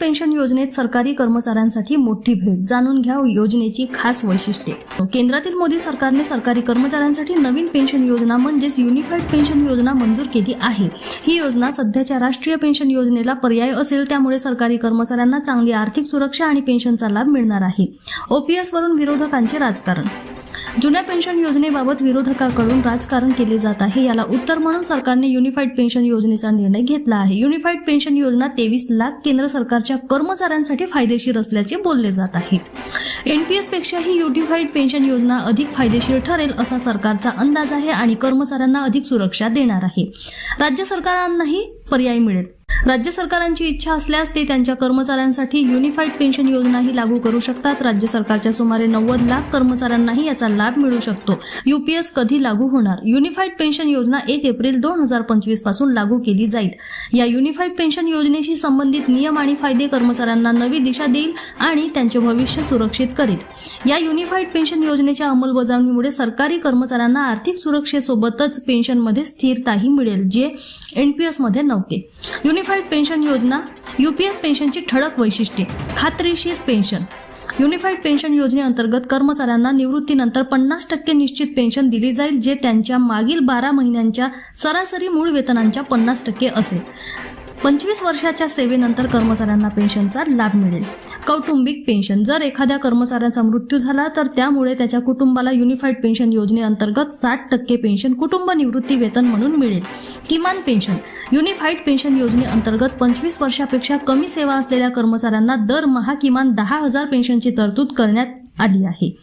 Pension योजनेत सरकारी कर्मचाऱ्यांसाठी मोठी भेट. जाणून घ्या योजनेची खास वैशिष्ट्ये. केंद्रातील मोदी सरकारने सरकारी कर्मचाऱ्यांसाठी नवीन पेन्शन योजना म्हणजेच युनिफाईड पेन्शन योजना मंजूर केली आहे. ही योजना सध्याच्या राष्ट्रीय पेन्शन योजनेला पर्याय असेल, त्यामुळे सरकारी कर्मचाऱ्यांना चांगली आर्थिक सुरक्षा आणि पेन्शनचा लाभ मिळणार आहे. ओपीएस वरून विरोधकांचे राजकारण. जुन्या पेन्शन योजनेबाबत विरोधकांकडून राजकारण केले जात आहे. याला उत्तर म्हणून सरकारने युनिफाईड पेन्शन योजनेचा निर्णय घेतला आहे. युनिफाईड पेन्शन योजना 23 लाख केंद्र सरकारच्या कर्मचाऱ्यांसाठी फायदेशीर असल्याचे बोलले जात आहे. एनपीएस पेक्षा ही युनिफाईड पेन्शन योजना अधिक फायदेशीर ठरेल असा सरकारचा अंदाज आहे आणि कर्मचाऱ्यांना अधिक सुरक्षा देणार आहे. राज्य सरकारांनाही पर्याय मिळेल. राज्य सरकारांची इच्छा असल्यास ते त्यांच्या कर्मचाऱ्यांसाठी युनिफाईड पेन्शन योजनाही लागू करू शकतात. राज्य सरकारच्या सुमारे 90 लाख कर्मचाऱ्यांनाही याचा लाभ मिळू शकतो. यूपीएस कधी लागू होणार? युनिफाईड पेन्शन योजना 1 एप्रिल 2025 पासून लागू केली जाईल. या युनिफाईड पेन्शन योजनेशी संबंधित नियम आणि फायदे कर्मचाऱ्यांना नवी दिशा देईल आणि त्यांचे भविष्य सुरक्षित करेल. या युनिफाईड पेन्शन योजनेच्या अंमलबजावणीमुळे सरकारी कर्मचाऱ्यांना आर्थिक सुरक्षेसोबतच पेन्शनमध्ये स्थिरताही मिळेल, जे एनपीएसमध्ये नव्हते. युनिफाईड पेन्शन योजना यूपीएस पेन्शनची ठळक वैशिष्ट्ये. खात्रीशीर पेन्शन. युनिफाईड पेन्शन योजनेअंतर्गत कर्मचाऱ्यांना निवृत्तीनंतर 50% निश्चित पेन्शन दिली जाईल, जे त्यांच्या मागील 12 महिन्यांच्या सरासरी मूळ वेतनांच्या 50% असेल. 25 वर्षाच्या सेवेनंतर कर्मचाऱ्यांना पेन्शनचा लाभ मिळेल. कौटुंबिक पेन्शन. जर एखाद्या कर्मचाऱ्याचा मृत्यू झाला तर त्यामुळे त्याच्या कुटुंबाला युनिफाईड पेन्शन योजनेअंतर्गत 60% पेन्शन कुटुंब निवृत्ती वेतन म्हणून मिळेल. किमान पेन्शन. युनिफाईड पेन्शन योजनेअंतर्गत 25 वर्षापेक्षा कमी सेवा असलेल्या कर्मचाऱ्यांना दरमहा किमान 10,000 पेन्शनची तरतूद करण्यात आली आहे.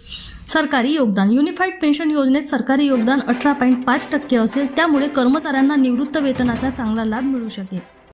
सरकारी योगदान. युनिफाईड पेन्शन योजनेत सरकारी योगदान 18.5% असेल, त्यामुळे कर्मचाऱ्यांना निवृत्त वेतनाचा चांगला लाभ मिळू शकेल.